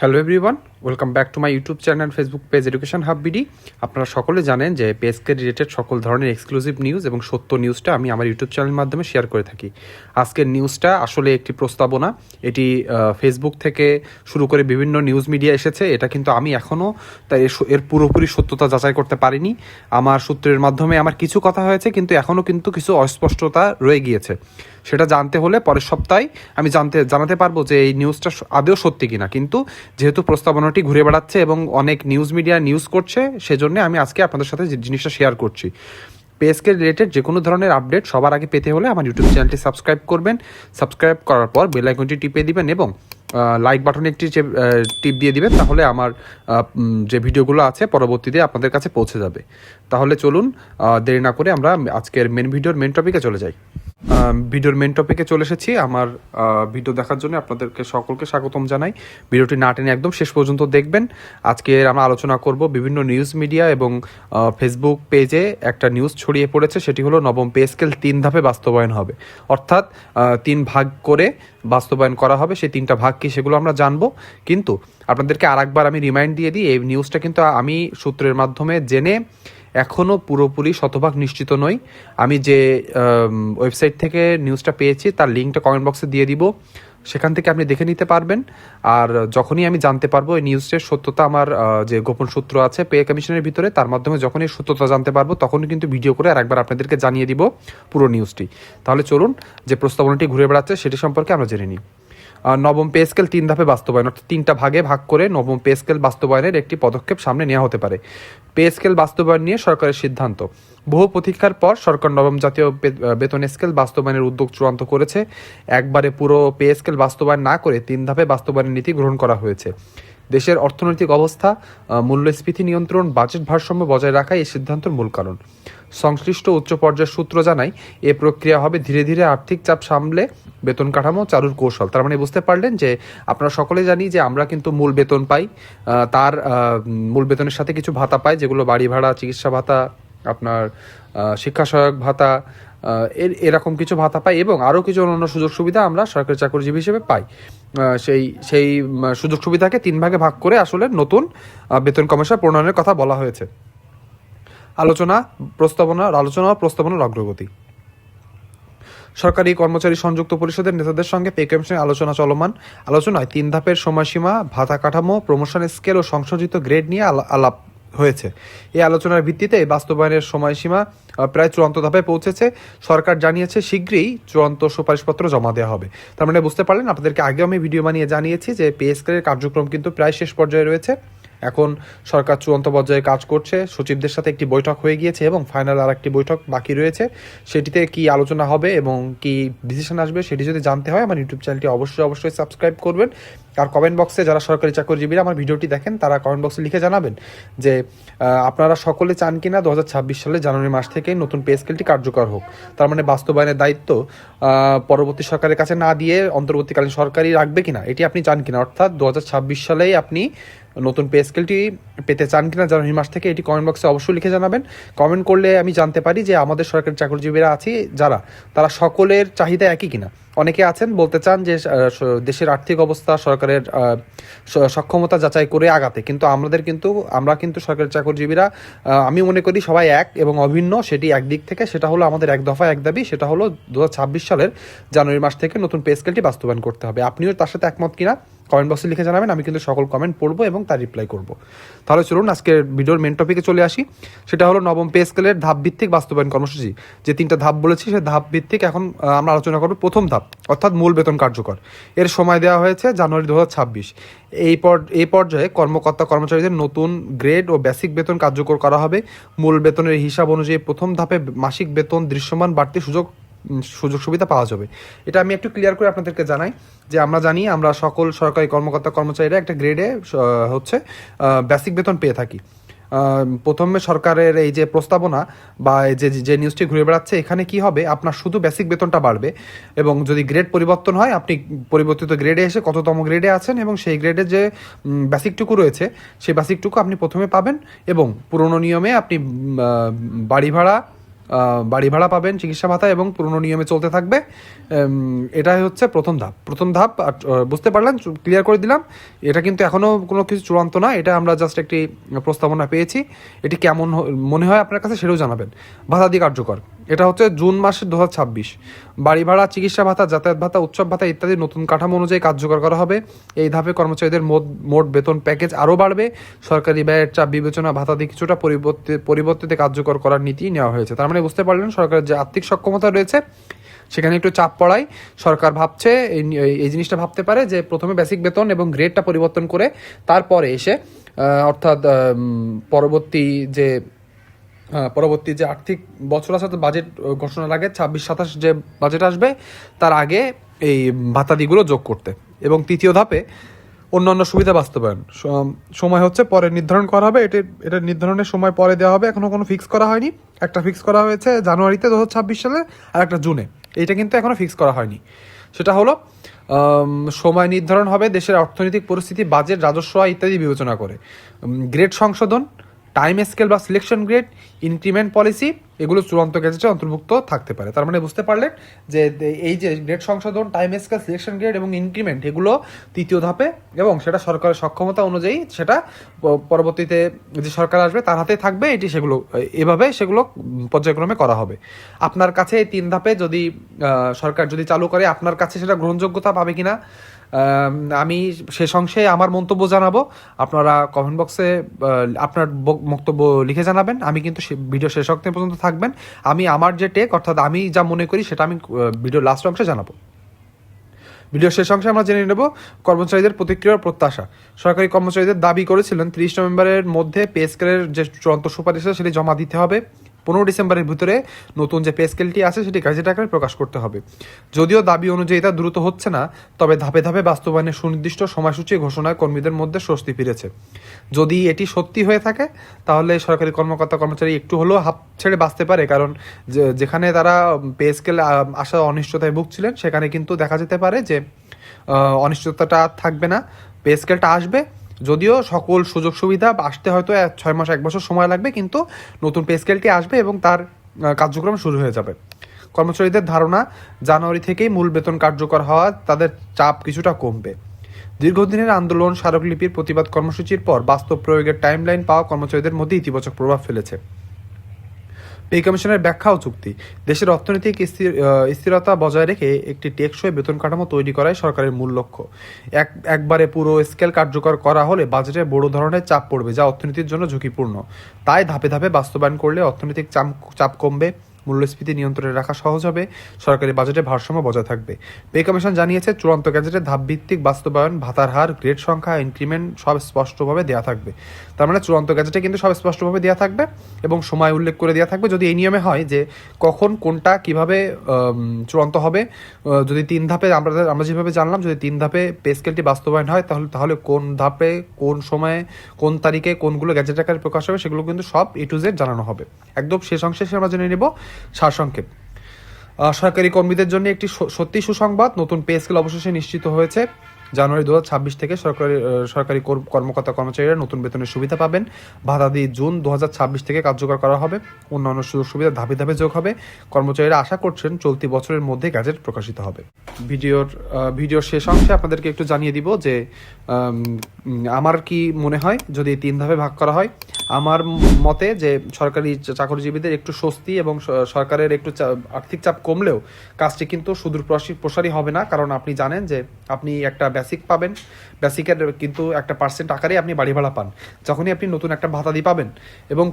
Hello everyone, welcome back to my YouTube channel Facebook page education hub BD. আপনারা সকলে জানেন যে পেজকে related সকল ধরনের এক্সক্লুসিভ নিউজ এবং সত্য নিউজটা আমি আমার ইউটিউব চ্যানেলের মাধ্যমে শেয়ার করে থাকি। আজকের নিউজটা আসলে একটি প্রস্তাবনা, এটি ফেসবুক থেকে শুরু করে বিভিন্ন নিউজ মিডিয়া এসেছে। এটা কিন্তু আমি এখনও তাই এর পুরোপুরি সত্যতা যাচাই করতে পারিনি। আমার সূত্রের মাধ্যমে আমার কিছু কথা হয়েছে, কিন্তু এখনও কিন্তু কিছু অস্পষ্টতা রয়ে গিয়েছে। সেটা জানতে হলে পরের সপ্তাহে আমি জানাতে পারবো যে এই নিউজটা আদৌ সত্যি কিনা। কিন্তু যেহেতু প্রস্তাবনাটি ঘুরে বেড়াচ্ছে এবং অনেক নিউজ মিডিয়া নিউজ করছে, সেজন্য আমি আজকে আপনাদের সাথে যে জিনিসটা শেয়ার করছি। পেজকে রিলেটেড যে কোনো ধরনের আপডেট সবার আগে পেতে হলে আমার ইউটিউব চ্যানেলটি সাবস্ক্রাইব করবেন। সাবস্ক্রাইব করার পর বেল আইকনটি টিপে দিবেন এবং লাইক বাটনে একটি টিপ দিয়ে দিবেন, তাহলে আমার যে ভিডিওগুলো আছে পরবর্তীতে আপনাদের কাছে পৌঁছে যাবে। তাহলে চলুন দেরি না করে আমরা আজকের ভিডিওর মেন টপিকে চলে যাই। ভিডিওর মেন টপিকে চলে এসেছি। আমার ভিডিও দেখার জন্য আপনাদেরকে সকলকে স্বাগতম জানাই। ভিডিওটি না টেনে একদম শেষ পর্যন্ত দেখবেন। আজকে আমরা আলোচনা করব বিভিন্ন নিউজ মিডিয়া এবং ফেসবুক পেজে একটা নিউজ ছড়িয়ে পড়েছে, সেটি হলো নবম পে স্কেল 3 ধাপে বাস্তবায়ন হবে, অর্থাৎ 3 ভাগ করে বাস্তবায়ন করা হবে। সেই 3টা ভাগ কি সেগুলো আমরা জানবো। কিন্তু আপনাদেরকে আরেকবার আমি রিমাইন্ড দিয়ে দিই, এই নিউজটা কিন্তু আমি সূত্রের মাধ্যমে জেনে এখনও পুরোপুরি শতভাগ নিশ্চিত নই। আমি যে ওয়েবসাইট থেকে নিউজটা পেয়েছি তার লিঙ্কটা কমেন্ট বক্সে দিয়ে দিব, সেখান থেকে আপনি দেখে নিতে পারবেন। আর যখনই আমি জানতে পারবো এই নিউজটার সত্যতা, আমার যে গোপন সূত্র আছে পে কমিশনের ভিতরে, তার মাধ্যমে যখনই সত্যতা জানতে পারবো তখনই কিন্তু ভিডিও করে আরেকবার আপনাদেরকে জানিয়ে দিব পুরো নিউজটি। তাহলে চলুন যে প্রস্তাবনাটি ঘুরে বেড়াচ্ছে সেটি সম্পর্কে আমরা জেনে নিই। নবম পে স্কেল 3 ধাপে বাস্তবায়ন, অর্থাৎ 3টা ভাগে ভাগ করে নবম পে স্কেল বাস্তবায়নের একটি পদক্ষেপ সামনে নেওয়া হতে পারে। পে স্কেল বাস্তবায়ন নিয়ে সরকারের সিদ্ধান্ত। বহু প্রতীক্ষার পর সরকার নবম জাতীয় বেতন স্কেল বাস্তবায়নের উদ্যোগ চূড়ান্ত করেছে। একবারে পুরো পে স্কেল বাস্তবায়ন না করে 3 ধাপে বাস্তবায়নের নীতি গ্রহণ করা হয়েছে। দেশের অর্থনৈতিক অবস্থা, মূল্যস্ফীতি নিয়ন্ত্রণ, বাজেট ভারসাম্য বজায় রাখাই এই সিদ্ধান্তের মূল কারণ। সংশ্লিষ্ট উচ্চ পর্যায়ের সূত্র জানায় এ প্রক্রিয়া হবে ধীরে ধীরে আর্থিক চাপ সামলে বেতন কাঠামো চালুর কৌশল। তার মানে বুঝতে পারলেন যে আপনারা সকলে জানি যে আমরা কিন্তু মূল বেতন পাই, তার মূল বেতনের সাথে কিছু ভাতা পাই, যেগুলো বাড়ি ভাড়া, চিকিৎসা ভাতা, আপনার শিক্ষা সহায়ক ভাতা, এরকম কিছু ভাতা পাই এবং আরও কিছু অন্যান্য সুযোগ সুবিধা আমরা সরকারি চাকরিজীবী হিসেবে পাই। সেই সুযোগ সুবিধাকে 3 ভাগে ভাগ করে আসলে নতুন বেতন কমিশন প্রণয়নের কথা বলা হয়েছে। প্রস্তাবনার অগ্রগতি। সরকারি কর্মচারী সংযুক্ত পরিষদের নেতাদের সঙ্গে পে কমিশনের আলোচনা চলমান। আলোচনায় 3 ধাপের সময়সীমা, ভাতা কাঠামো, প্রমোশন স্কেল ও সংশোধিত গ্রেড নিয়ে আলাপ হয়েছে। এই আলোচনার ভিত্তিতে বাস্তবায়নের সময়সীমা প্রায় চূড়ান্ত ধাপে পৌঁছেছে। সরকার জানিয়েছে শীঘ্রই চূড়ান্ত সুপারিশপত্র জমা দেওয়া হবে। তার মানে বুঝতে পারলেন, আপনাদেরকে আগেও আমি ভিডিও বানিয়ে জানিয়েছি যে পে স্কেলের কার্যক্রম কিন্তু প্রায় শেষ পর্যায়ে রয়েছে। এখন সরকার চূড়ান্ত পর্যায়ে কাজ করছে, সচিবদের সাথে একটি বৈঠক হয়ে গিয়েছে এবং ফাইনাল আর একটি বৈঠক বাকি রয়েছে। সেটিতে কি আলোচনা হবে এবং কি ডিসিশন আসবে সেটি যদি জানতে হয় আমার ইউটিউব চ্যানেলটি অবশ্যই সাবস্ক্রাইব করবেন। আর কমেন্ট বক্সে যারা সরকারি চাকরিজীবীরা আমার ভিডিওটি দেখেন তারা কমেন্ট বক্সে লিখে জানাবেন যে আপনারা সকলে চান কিনা 2026 সালে জানুয়ারি মাস থেকে নতুন পে স্কেলটি কার্যকর হোক। তার মানে বাস্তবায়নের দায়িত্ব পরবর্তী সরকারের কাছে না দিয়ে অন্তর্বর্তীকালীন সরকারই রাখবে কিনা, এটি আপনি চান কিনা, অর্থাৎ 2026 সালেই আপনি নতুন পে স্কেলটি পেতে চান কিনা জানুয়ারি মাস থেকে, এটি কমেন্ট বক্সে অবশ্যই লিখে জানাবেন। কমেন্ট করলে আমি জানতে পারি যে আমাদের সরকারি চাকরিজীবীরা আছি যারা, তারা সকলের চাহিদা একই কিনা। অনেকে আছেন বলতে চান যে দেশের আর্থিক অবস্থা, সরকারের সক্ষমতা যাচাই করে আগাতে, কিন্তু আমরা কিন্তু সরকারি চাকরিজীবীরা আমি মনে করি সবাই এক এবং অভিন্ন। সেটি একদিক থেকে, সেটা হলো আমাদের এক দফা এক দাবি, সেটা হলো 2026 সালের জানুয়ারি মাস থেকে নতুন পে স্কেলটি বাস্তবায়ন করতে হবে। আপনিও তার সাথে একমত কিনা কমেন্ট বক্সে লিখে জানাবেন, আমি কিন্তু সকল কমেন্ট পড়বো এবং তার রিপ্লাই করব। তাহলে চলুন আজকের ভিডিওর মেন টপিকে চলে আসি। সেটা হলো নবম পে স্কেলের ধাপ ভিত্তিক বাস্তবায়ন কর্মসূচি। যে 3টা ধাপ বলেছি সেই ধাপ ভিত্তিক এখন আমরা আলোচনা করব প্রথম ধাপ, অর্থাৎ মূল বেতন কার্যকর। এর সময় দেওয়া হয়েছে জানুয়ারি 2026। এই পর্যায়ে কর্মকর্তা কর্মচারীদের নতুন গ্রেড ও বেসিক বেতন কার্যকর করা হবে। মূল বেতনের হিসাব অনুযায়ী প্রথম ধাপে মাসিক বেতন দৃশ্যমান বাড়তি সুযোগ সুবিধা পাওয়া যাবে। এটা আমি একটু ক্লিয়ার করে আপনাদেরকে জানাই যে আমরা সকল সরকারি কর্মকর্তা কর্মচারীরা একটা গ্রেডে হচ্ছে বেসিক বেতন পেয়ে থাকি। প্রথমে সরকারের এই যে প্রস্তাবনা বা যে নিউজটি ঘুরে বেড়াচ্ছে, এখানে কি হবে, আপনার শুধু বেসিক বেতনটা বাড়বে এবং যদি গ্রেড পরিবর্তন হয় আপনি পরিবর্তিত গ্রেডে এসে কততম গ্রেডে আছেন এবং সেই গ্রেডের যে বেসিকটুকু রয়েছে সেই বেসিকটুকু আপনি প্রথমে পাবেন এবং পুরনো নিয়মে আপনি বাড়ি ভাড়া, বাড়ি ভাড়া পাবেন, চিকিৎসা ভাতা এবং পুরনো নিয়মে চলতে থাকবে। এটাই হচ্ছে প্রথম ধাপ বুঝতে পারলেন, ক্লিয়ার করে দিলাম। এটা কিন্তু এখনও কোনো কিছু চূড়ান্ত না, এটা আমরা জাস্ট একটি প্রস্তাবনা পেয়েছি। এটি কেমন মনে হয় আপনার কাছে সেটাও জানাবেন। ভাতাদি কার্যকর, এটা হচ্ছে জুন মাসের 2026। বাড়ি ভাড়া, চিকিৎসা ভাতা, যাতায়াত ভাতা, উৎসব ভাতা ইত্যাদি নতুন কাঠামো অনুযায়ী কার্যকর করা হবে। এই ধাপে কর্মচারীদের মোট বেতন প্যাকেজ আরও বাড়বে। সরকারি ব্যয়ের চাপ বিবেচনা ভাতাদি কিছুটা পরিবর্তিতে কার্যকর করার নীতি নেওয়া হয়েছে। তার মানে বুঝতে পারলেন, সরকারের যে আর্থিক সক্ষমতা রয়েছে সেখানে একটু চাপ পড়ায় সরকার ভাবছে, এই জিনিসটা ভাবতে পারে যে প্রথমে বেসিক বেতন এবং গ্রেডটা পরিবর্তন করে তারপরে এসে অর্থাৎ পরবর্তী যে আর্থিক বছর আছে, বাজেট ঘোষণার আগে 26-27 যে বাজেট আসবে তার আগে এই ভাতাদিগুলো যোগ করতে। এবং তৃতীয় ধাপে অন্যান্য সুবিধা বাস্তবায়ন সময় হচ্ছে পরে নির্ধারণ করা হবে। এটা নির্ধারণের সময় পরে দেওয়া হবে, এখনও কোনো ফিক্স করা হয়নি। একটা ফিক্স করা হয়েছে জানুয়ারিতে 2026 সালে, আর একটা জুনে। এইটা কিন্তু এখনও ফিক্স করা হয়নি। সেটা হলো সময় নির্ধারণ হবে দেশের অর্থনৈতিক পরিস্থিতি, বাজেট, রাজস্ব আয় ইত্যাদি বিবেচনা করে। গ্রেড সংশোধন, টাইম স্কেল বা সিলেকশন গ্রেড, ইনক্রিমেন্ট পলিসি, এগুলো চূড়ান্ত গেজেটে অন্তর্ভুক্ত থাকতে পারে। তার মানে বুঝতে পারলেন যে এই যে গ্রেড সংশোধন, টাইম স্কেল, সিলেকশন গ্রেড এবং ইনক্রিমেন্ট, এগুলো তৃতীয় ধাপে, এবং সেটা সরকারের সক্ষমতা অনুযায়ী সেটা পরবর্তীতে যে সরকার আসবে তার হাতে থাকবে। এভাবে সেগুলো পর্যায়ক্রমে করা হবে। আপনার কাছে এই 3 ধাপে যদি সরকার যদি চালু করে, আপনার কাছে সেটা গ্রহণযোগ্যতা পাবে কিনা আমি শেষ অংশে আমার মন্তব্য জানাবো। আপনারা কমেন্ট বক্সে আপনার বক্তব্য লিখে জানাবেন। আমি কিন্তু ভিডিও শেষ অংশ পর্যন্ত থাকবেন। আমি আমার যে টেক, অর্থাৎ আমি যা মনে করি সেটা আমি ভিডিও লাস্ট অংশে জানাবো। ভিডিও শেষ অংশে আমরা জেনে নেব কর্মচারীদের প্রতিক্রিয়া ও প্রত্যাশা। সরকারি কর্মচারীদের দাবি করেছিলেন 30 নভেম্বরের মধ্যে পে স্কেলের যে চূড়ান্ত সুপারিশ সেটি জমা দিতে হবে। 15 ডিসেম্বরের ভিতরে নতুন যে পে স্কেলটি আছে সেটি গেজেট আকারে প্রকাশ করতে হবে। যদিও দাবি অনুযায়ী তা দ্রুত হচ্ছে না, তবে ধাপে ধাপে বাস্তবায়নের সুনির্দিষ্ট সময়সূচি ঘোষণায় কর্মীদের মধ্যে স্বস্তি ফিরেছে। যদি এটি সত্যি হয়ে থাকে তাহলে সরকারি কর্মচারী একটু হলেও হাঁপ ছেড়ে বাঁচতে পারে, কারণ যেখানে তারা পে স্কেল আসা অনিশ্চয়তায় ভুগছিলেন সেখানে কিন্তু দেখা যেতে পারে যে অনিশ্চয়তাটা থাকবে না, পে স্কেলটা আসবে। যদিও সকল সুযোগ সুবিধা আসতে হয়তো 6 মাস 1 বছর সময় লাগবে, কিন্তু নতুন পে স্কেলটি আসবে এবং তার কার্যক্রম শুরু হয়ে যাবে। কর্মচারীদের ধারণা, জানুয়ারি থেকেই মূল বেতন কার্যকর হওয়া তাদের চাপ কিছুটা কমবে। দীর্ঘদিনের আন্দোলন, স্মারকলিপির প্রতিবাদ কর্মসূচির পর বাস্তব প্রয়োগের টাইমলাইন পাওয়া কর্মচারীদের মধ্যে ইতিবাচক প্রভাব ফেলেছে। পে কমিশনের ব্যাখ্যা ও চুক্তি, দেশের অর্থনৈতিক স্থিরতা বজায় রেখে একটি টেকসই বেতন কাঠামো তৈরি করাই সরকারের মূল লক্ষ্য। একবারে পুরো স্কেল কার্যকর করা হলে বাজেটে বড় ধরনের চাপ পড়বে, যা অর্থনীতির জন্য ঝুঁকিপূর্ণ। তাই ধাপে ধাপে বাস্তবায়ন করলে অর্থনৈতিক চাপ কমবে, মূল্যস্ফীতি নিয়ন্ত্রণে রাখা সহজ হবে, সরকারি বাজেটে ভারসাম্য বজায় থাকবে। পে কমিশন জানিয়েছে, চূড়ান্ত গ্যাজেটে ধাপভিত্তিক বাস্তবায়ন, ভাতার হার, গ্রেড সংখ্যা, ইনক্রিমেন্ট সব স্পষ্টভাবে দেওয়া থাকবে। তার মানে চূড়ান্ত গ্যাজেটে কিন্তু সব স্পষ্টভাবে দেওয়া থাকবে এবং সময় উল্লেখ করে দেওয়া থাকবে। যদি এই নিয়মে হয় যে কখন কোনটা কিভাবে চূড়ান্ত হবে, যদি 3 ধাপে আমরা যেভাবে জানলাম, যদি 3 ধাপে পে স্কেলটি বাস্তবায়ন হয় তাহলে কোন ধাপে, কোন সময়ে, কোন তারিখে কোনগুলো গ্যাজেট আকারে প্রকাশ হবে, সেগুলো কিন্তু সব A to Z জানানো হবে। একদম শেষ অংশে আমরা জেনে নেব সারসংক্ষেপ। সরকারি কর্মীদের জন্য একটি সত্যি সুসংবাদ, নতুন পে স্কেল অবশেষে নিশ্চিত হয়েছে। জানুয়ারি 2026 থেকে সরকারি কর্মকর্তা কর্মচারীরা নতুন বেতনের সুবিধা পাবেন। ভাতাদি জুন 2026 থেকে কার্যকর করা হবে। অন্যান্য সুযোগ সুবিধা ধাপে ধাপে যোগ হবে। কর্মচারীরা আশা করছেন চলতি বছরের মধ্যে গ্যাজেট প্রকাশিত হবে। ভিডিওর শেষ অংশে আপনাদেরকে একটু জানিয়ে দিব যে আমার কি মনে হয় যদি 3 ধাপে ভাগ করা হয়। আমার মতে যে সরকারি চাকরিজীবীদের একটু স্বস্তি এবং সরকারের একটু আর্থিক চাপ কমলেও কাজটি কিন্তু সুদূর প্রসারী হবে না, কারণ আপনি জানেন যে আপনি একটা বেসিক পাবেন, বেসিকের কিন্তু একটা % আকারে আপনি বাড়ি ভাড়া পান। যখনই আপনি নতুন একটা ভাতাদি পাবেন এবং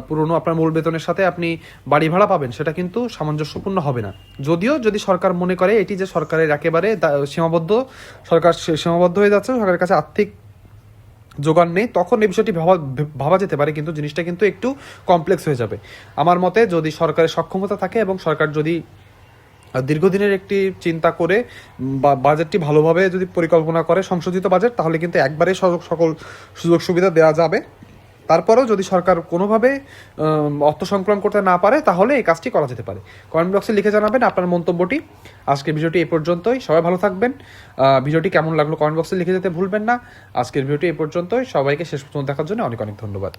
পুরনো আপনার মূল বেতনের সাথে আপনি বাড়ি ভাড়া পাবেন, সেটা কিন্তু সামঞ্জস্যপূর্ণ হবে না। যদিও যদি সরকার মনে করে এটি যে সরকারের একেবারে সীমাবদ্ধ হয়ে যাচ্ছে, সরকারের কাছে আর্থিক জোগান নেই, তখন এই বিষয়টি ভাবা যেতে পারে, কিন্তু জিনিসটা কিন্তু একটু কমপ্লেক্স হয়ে যাবে। আমার মতে যদি সরকারের সক্ষমতা থাকে এবং সরকার যদি দীর্ঘদিনের একটি চিন্তা করে বাজেটটি ভালোভাবে যদি পরিকল্পনা করে সংশোধিত বাজেট, তাহলে কিন্তু একবারে সকল সুযোগ সুবিধা দেওয়া যাবে। তারপরেও যদি সরকার কোনোভাবে অর্থ সংকলন করতে না পারে তাহলে এই কাজটি করা যেতে পারে। কমেন্ট বক্সে লিখে জানাবেন আপনার মন্তব্যটি। আজকের ভিডিওটি এই পর্যন্তই, সবাই ভালো থাকবেন। ভিডিওটি কেমন লাগলো কমেন্ট বক্সে লিখে যেতে ভুলবেন না। আজকের ভিডিওটি এই পর্যন্তই, সবাইকে শেষ পর্যন্ত দেখার জন্য অনেক অনেক ধন্যবাদ।